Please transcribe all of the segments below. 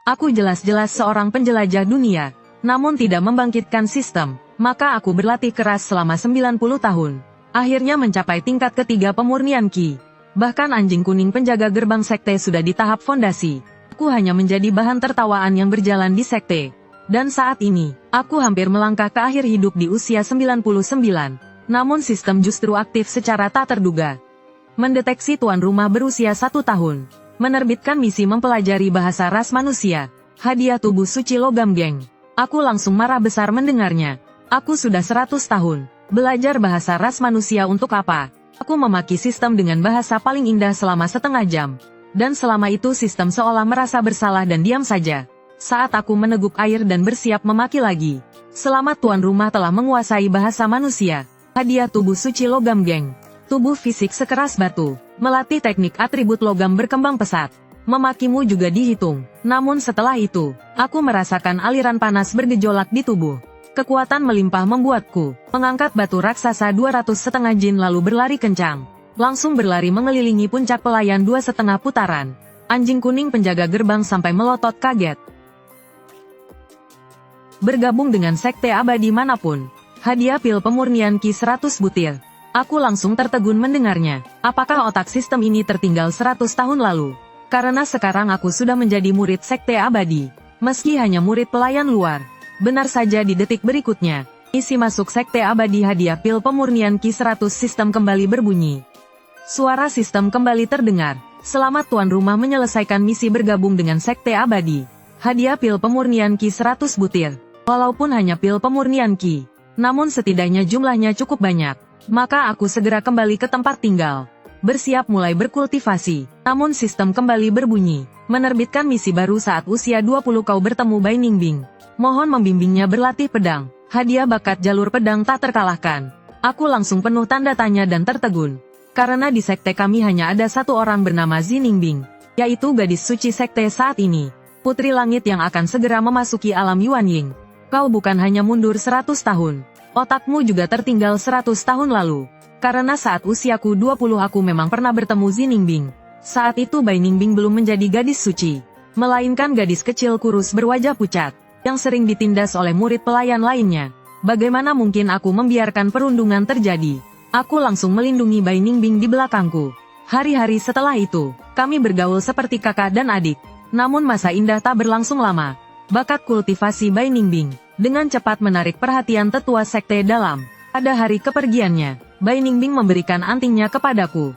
Aku jelas-jelas seorang penjelajah dunia, namun tidak membangkitkan sistem. Maka aku berlatih keras selama 90 tahun. Akhirnya mencapai tingkat ketiga pemurnian Qi. Bahkan anjing kuning penjaga gerbang sekte sudah di tahap fondasi. Aku hanya menjadi bahan tertawaan yang berjalan di sekte. Dan saat ini, aku hampir melangkah ke akhir hidup di usia 99. Namun sistem justru aktif secara tak terduga. Mendeteksi tuan rumah berusia 1 tahun. Menerbitkan misi mempelajari bahasa ras manusia. Hadiah tubuh suci logam geng. Aku langsung marah besar mendengarnya. Aku sudah 100 tahun. Belajar bahasa ras manusia untuk apa? Aku memaki sistem dengan bahasa paling indah selama setengah jam. Dan selama itu sistem seolah merasa bersalah dan diam saja. Saat aku meneguk air dan bersiap memaki lagi. Selamat tuan rumah telah menguasai bahasa manusia. Hadiah tubuh suci logam geng. Tubuh fisik sekeras batu. Melatih teknik atribut logam berkembang pesat. Memakimu juga dihitung. Namun setelah itu, aku merasakan aliran panas bergejolak di tubuh. Kekuatan melimpah membuatku mengangkat batu raksasa 200,5 jin lalu berlari kencang. Langsung berlari mengelilingi puncak pelayan 2,5 putaran. Anjing kuning penjaga gerbang sampai melotot kaget. Bergabung dengan sekte abadi manapun. Hadiah pil pemurnian Qi 100 butir. Aku langsung tertegun mendengarnya. Apakah otak sistem ini tertinggal 100 tahun lalu? Karena sekarang aku sudah menjadi murid sekte abadi. Meski hanya murid pelayan luar. Benar saja di detik berikutnya. Isi masuk sekte abadi hadiah pil pemurnian Qi 100 sistem kembali berbunyi. Suara sistem kembali terdengar. Selamat tuan rumah menyelesaikan misi bergabung dengan sekte abadi. Hadiah pil pemurnian Qi 100 butir. Walaupun hanya pil pemurnian Qi. Namun setidaknya jumlahnya cukup banyak. Maka aku segera kembali ke tempat tinggal. Bersiap mulai berkultivasi. Namun sistem kembali berbunyi. Menerbitkan misi baru saat usia 20 kau bertemu Bai Ningbing. Mohon membimbingnya berlatih pedang. Hadiah bakat jalur pedang tak terkalahkan. Aku langsung penuh tanda tanya dan tertegun. Karena di sekte kami hanya ada satu orang bernama Zi Ningbing. Yaitu gadis suci sekte saat ini. Putri langit yang akan segera memasuki alam Yuan Ying. Kau bukan hanya mundur 100 tahun. Otakmu juga tertinggal 100 tahun lalu. Karena saat usiaku 20 aku memang pernah bertemu Zi Ningbing. Saat itu Bai Ningbing belum menjadi gadis suci. Melainkan gadis kecil kurus berwajah pucat. Yang sering ditindas oleh murid pelayan lainnya. Bagaimana mungkin aku membiarkan perundungan terjadi? Aku langsung melindungi Bai Ningbing di belakangku. Hari-hari setelah itu, kami bergaul seperti kakak dan adik. Namun masa indah tak berlangsung lama. Bakat kultivasi Bai Ningbing dengan cepat menarik perhatian tetua sekte dalam. Pada hari kepergiannya, Bai Ningbing memberikan antingnya kepadaku.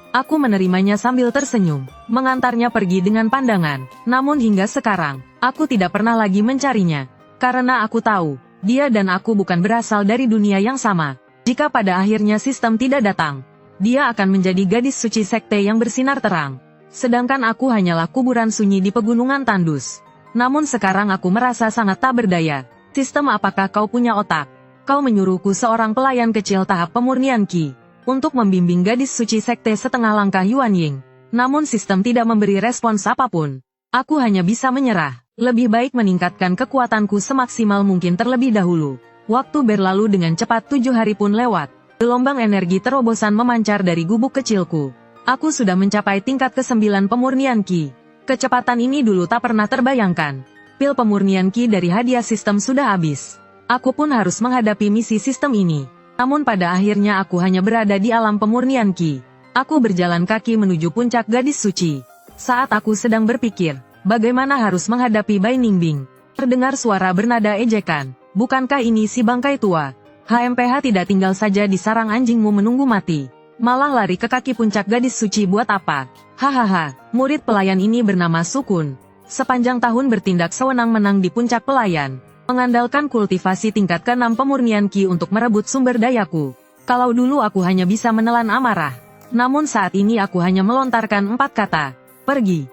Aku menerimanya sambil tersenyum, mengantarnya pergi dengan pandangan. Namun hingga sekarang, aku tidak pernah lagi mencarinya. Karena aku tahu, dia dan aku bukan berasal dari dunia yang sama. Jika pada akhirnya sistem tidak datang, dia akan menjadi gadis suci sekte yang bersinar terang. Sedangkan aku hanyalah kuburan sunyi di pegunungan tandus. Namun sekarang aku merasa sangat tak berdaya. Sistem apakah kau punya otak? Kau menyuruhku seorang pelayan kecil tahap pemurnian Qi. Untuk membimbing gadis suci sekte setengah langkah Yuan Ying. Namun sistem tidak memberi respons apapun. Aku hanya bisa menyerah. Lebih baik meningkatkan kekuatanku semaksimal mungkin terlebih dahulu. Waktu berlalu dengan cepat 7 hari pun lewat. Gelombang energi terobosan memancar dari gubuk kecilku. Aku sudah mencapai tingkat ke-9 pemurnian Qi. Kecepatan ini dulu tak pernah terbayangkan. Pil pemurnian Qi dari hadiah sistem sudah habis. Aku pun harus menghadapi misi sistem ini. Namun pada akhirnya aku hanya berada di alam pemurnian Qi. Aku berjalan kaki menuju puncak gadis suci. Saat aku sedang berpikir, bagaimana harus menghadapi Bai Ningbing, terdengar suara bernada ejekan. Bukankah ini si bangkai tua? HMPH tidak tinggal saja di sarang anjingmu menunggu mati. Malah lari ke kaki puncak gadis suci buat apa? Hahaha, murid pelayan ini bernama Sukun. Sepanjang tahun bertindak sewenang-menang di puncak pelayan. Mengandalkan kultivasi tingkat ke-6 pemurnian Qi untuk merebut sumber dayaku. Kalau dulu aku hanya bisa menelan amarah. Namun saat ini aku hanya melontarkan 4 kata. Pergi.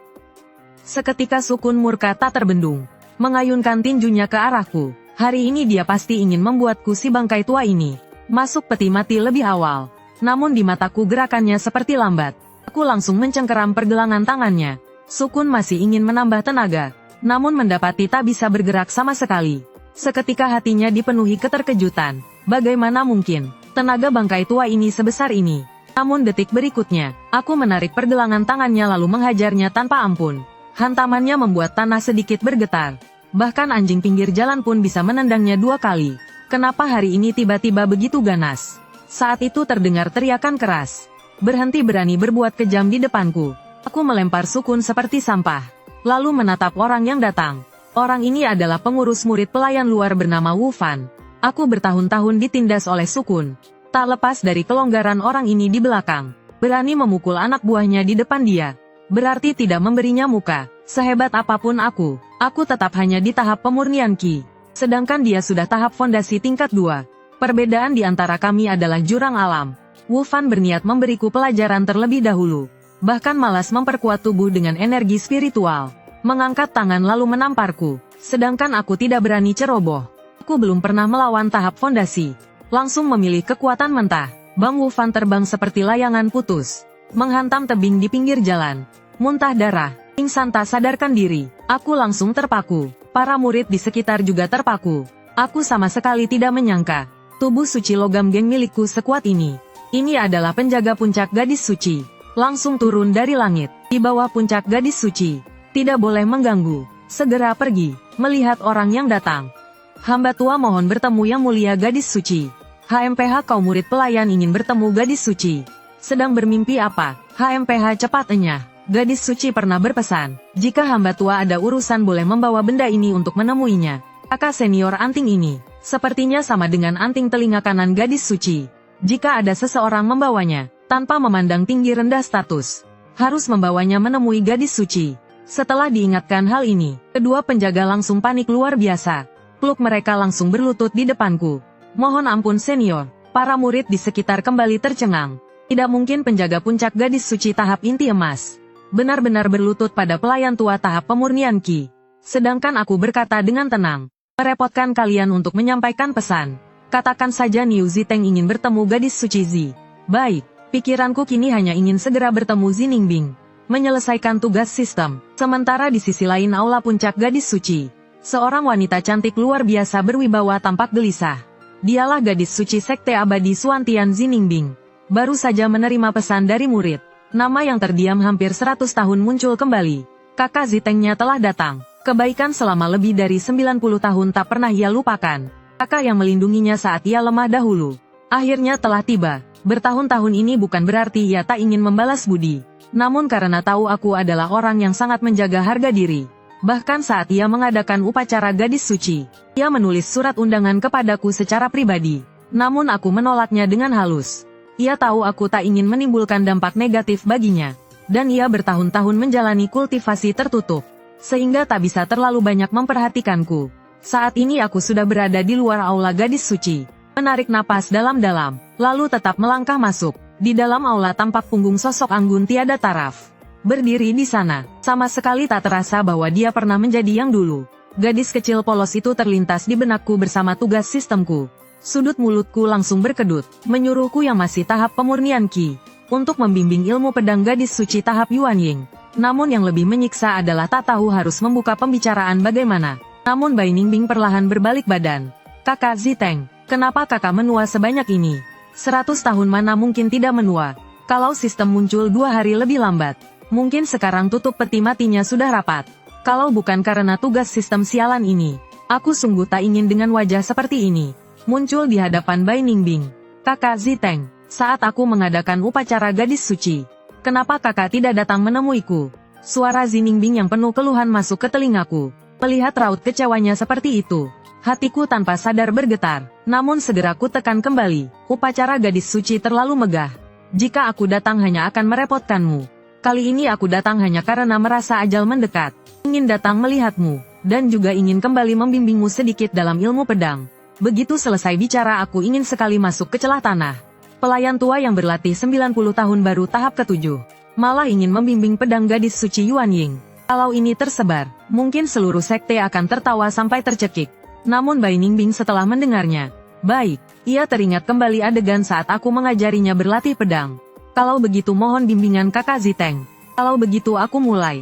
Seketika Sukun murka tak terbendung. Mengayunkan tinjunya ke arahku. Hari ini dia pasti ingin membuatku si bangkai tua ini masuk peti mati lebih awal. Namun di mataku gerakannya seperti lambat. Aku langsung mencengkeram pergelangan tangannya. Sukun masih ingin menambah tenaga. Namun mendapati tak bisa bergerak sama sekali. Seketika hatinya dipenuhi keterkejutan. Bagaimana mungkin tenaga bangkai tua ini sebesar ini? Namun detik berikutnya, aku menarik pergelangan tangannya lalu menghajarnya tanpa ampun. Hantamannya membuat tanah sedikit bergetar. Bahkan anjing pinggir jalan pun bisa menendangnya 2 kali. Kenapa hari ini tiba-tiba begitu ganas? Saat itu terdengar teriakan keras. Berhenti berani berbuat kejam di depanku. Aku melempar sukun seperti sampah. Lalu menatap orang yang datang. Orang ini adalah pengurus murid pelayan luar bernama Wu Fan. Aku bertahun-tahun ditindas oleh sukun. Tak lepas dari kelonggaran orang ini di belakang. Berani memukul anak buahnya di depan dia. Berarti tidak memberinya muka. Sehebat apapun aku tetap hanya di tahap pemurnian Qi. Sedangkan dia sudah tahap fondasi tingkat 2. Perbedaan di antara kami adalah jurang alam. Wu Fan berniat memberiku pelajaran terlebih dahulu. Bahkan malas memperkuat tubuh dengan energi spiritual. Mengangkat tangan lalu menamparku. Sedangkan aku tidak berani ceroboh. Aku belum pernah melawan tahap fondasi. Langsung memilih kekuatan mentah. Bang Wu Fan terbang seperti layangan putus. Menghantam tebing di pinggir jalan. Muntah darah. Pingsan tak sadarkan diri. Aku langsung terpaku. Para murid di sekitar juga terpaku. Aku sama sekali tidak menyangka. Tubuh suci logam geng milikku sekuat ini. Ini adalah penjaga puncak gadis suci. Langsung turun dari langit. Di bawah puncak gadis suci. Tidak boleh mengganggu. Segera pergi. Melihat orang yang datang. Hamba tua mohon bertemu yang mulia gadis suci. HMPH kau murid pelayan ingin bertemu gadis suci. Sedang bermimpi apa? HMPH cepat enyah. Gadis suci pernah berpesan, jika hamba tua ada urusan boleh membawa benda ini untuk menemuinya. Kakak senior anting ini, sepertinya sama dengan anting telinga kanan gadis suci. Jika ada seseorang membawanya, tanpa memandang tinggi rendah status, harus membawanya menemui gadis suci. Setelah diingatkan hal ini, kedua penjaga langsung panik luar biasa. Peluk mereka langsung berlutut di depanku. Mohon ampun senior, para murid di sekitar kembali tercengang. Tidak mungkin penjaga puncak gadis suci tahap inti emas. Benar-benar berlutut pada pelayan tua tahap pemurnian Qi. Sedangkan aku berkata dengan tenang, merepotkan kalian untuk menyampaikan pesan. Katakan saja Niu Ziteng ingin bertemu gadis suci Zi. Baik, pikiranku kini hanya ingin segera bertemu Zi Ningbing. Menyelesaikan tugas sistem. Sementara di sisi lain aula puncak gadis suci. Seorang wanita cantik luar biasa berwibawa tampak gelisah. Dialah gadis suci sekte abadi Suantian Zi Ningbing. Baru saja menerima pesan dari murid. Nama yang terdiam hampir 100 tahun muncul kembali. Kakak Zitengnya telah datang. Kebaikan selama lebih dari 90 tahun tak pernah ia lupakan. Kakak yang melindunginya saat ia lemah dahulu. Akhirnya telah tiba. Bertahun-tahun ini bukan berarti ia tak ingin membalas budi. Namun karena tahu aku adalah orang yang sangat menjaga harga diri. Bahkan saat ia mengadakan upacara gadis suci, ia menulis surat undangan kepadaku secara pribadi. Namun aku menolaknya dengan halus. Ia tahu aku tak ingin menimbulkan dampak negatif baginya. Dan ia bertahun-tahun menjalani kultivasi tertutup. Sehingga tak bisa terlalu banyak memperhatikanku. Saat ini aku sudah berada di luar aula gadis suci. Menarik napas dalam-dalam, lalu tetap melangkah masuk. Di dalam aula tampak punggung sosok anggun tiada taraf. Berdiri di sana, sama sekali tak terasa bahwa dia pernah menjadi yang dulu. Gadis kecil polos itu terlintas di benakku bersama tugas sistemku. Sudut mulutku langsung berkedut, menyuruhku yang masih tahap pemurnian Qi, untuk membimbing ilmu pedang gadis suci tahap Yuan Ying. Namun yang lebih menyiksa adalah tak tahu harus membuka pembicaraan bagaimana. Namun Bai Ningbing perlahan berbalik badan. Kakak Ziteng, kenapa kakak menua sebanyak ini? 100 tahun mana mungkin tidak menua? Kalau sistem muncul 2 hari lebih lambat, mungkin sekarang tutup peti matinya sudah rapat. Kalau bukan karena tugas sistem sialan ini, aku sungguh tak ingin dengan wajah seperti ini muncul di hadapan Bai Ningbing. Kakak Ziteng, saat aku mengadakan upacara gadis suci, kenapa kakak tidak datang menemuiku? Suara Zi Ningbing yang penuh keluhan masuk ke telingaku. Melihat raut kecewanya seperti itu, hatiku tanpa sadar bergetar. Namun segera ku tekan kembali, upacara gadis suci terlalu megah. Jika aku datang hanya akan merepotkanmu. Kali ini aku datang hanya karena merasa ajal mendekat. Ingin datang melihatmu, dan juga ingin kembali membimbingmu sedikit dalam ilmu pedang. Begitu selesai bicara aku ingin sekali masuk ke celah tanah. Pelayan tua yang berlatih 90 tahun baru tahap ke-7. Malah ingin membimbing pedang gadis suci Yuan Ying. Kalau ini tersebar, mungkin seluruh sekte akan tertawa sampai tercekik. Namun Bai Ningbing setelah mendengarnya, baik, ia teringat kembali adegan saat aku mengajarinya berlatih pedang. Kalau begitu mohon bimbingan kakak Ziteng. Kalau begitu aku mulai.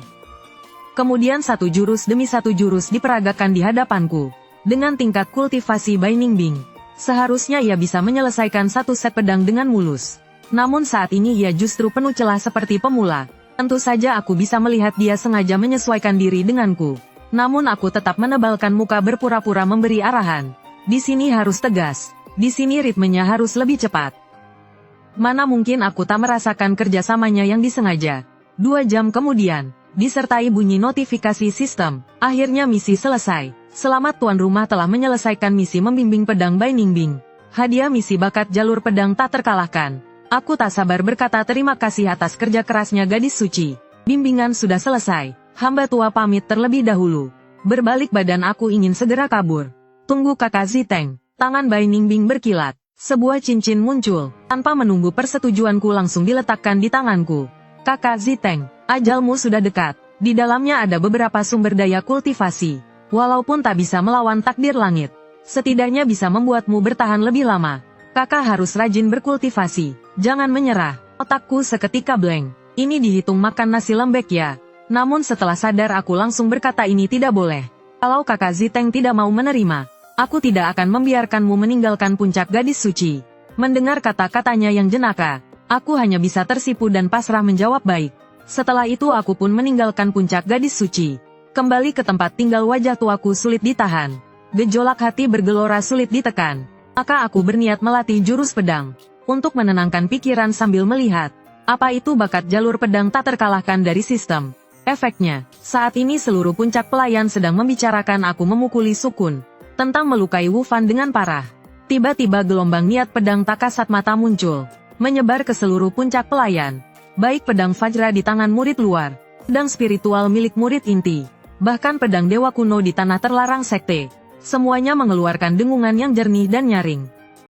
Kemudian satu jurus demi satu jurus diperagakan di hadapanku. Dengan tingkat kultivasi Bai Ningbing, seharusnya ia bisa menyelesaikan satu set pedang dengan mulus. Namun saat ini ia justru penuh celah seperti pemula. Tentu saja aku bisa melihat dia sengaja menyesuaikan diri denganku. Namun aku tetap menebalkan muka berpura-pura memberi arahan. Di sini harus tegas. Di sini ritmenya harus lebih cepat. Mana mungkin aku tak merasakan kerjasamanya yang disengaja. 2 jam kemudian, disertai bunyi notifikasi sistem, akhirnya misi selesai. Selamat tuan rumah telah menyelesaikan misi membimbing pedang Bai Ningbing. Hadiah misi bakat jalur pedang tak terkalahkan. Aku tak sabar berkata terima kasih atas kerja kerasnya gadis suci. Bimbingan sudah selesai. Hamba tua pamit terlebih dahulu. Berbalik badan aku ingin segera kabur. Tunggu kakak Ziteng. Tangan Bai Ningbing berkilat. Sebuah cincin muncul. Tanpa menunggu persetujuanku langsung diletakkan di tanganku. Kakak Ziteng, ajalmu sudah dekat. Di dalamnya ada beberapa sumber daya kultivasi. Walaupun tak bisa melawan takdir langit, setidaknya bisa membuatmu bertahan lebih lama. Kakak harus rajin berkultivasi. Jangan menyerah. Otakku seketika blank. Ini dihitung makan nasi lembek ya. Namun setelah sadar aku langsung berkata ini tidak boleh. Kalau kakak Ziteng tidak mau menerima, aku tidak akan membiarkanmu meninggalkan puncak gadis suci. Mendengar kata-katanya yang jenaka, aku hanya bisa tersipu dan pasrah menjawab baik. Setelah itu aku pun meninggalkan puncak gadis suci. Kembali ke tempat tinggal wajah tuaku sulit ditahan. Gejolak hati bergelora sulit ditekan. Maka aku berniat melatih jurus pedang. Untuk menenangkan pikiran sambil melihat. Apa itu bakat jalur pedang tak terkalahkan dari sistem. Efeknya, saat ini seluruh puncak pelayan sedang membicarakan aku memukuli Sukun. Tentang melukai Wu Fan dengan parah. Tiba-tiba gelombang niat pedang tak kasat mata muncul. Menyebar ke seluruh puncak pelayan. Baik pedang Fajra di tangan murid luar. Pedang spiritual milik murid inti. Bahkan pedang dewa kuno di tanah terlarang sekte. Semuanya mengeluarkan dengungan yang jernih dan nyaring.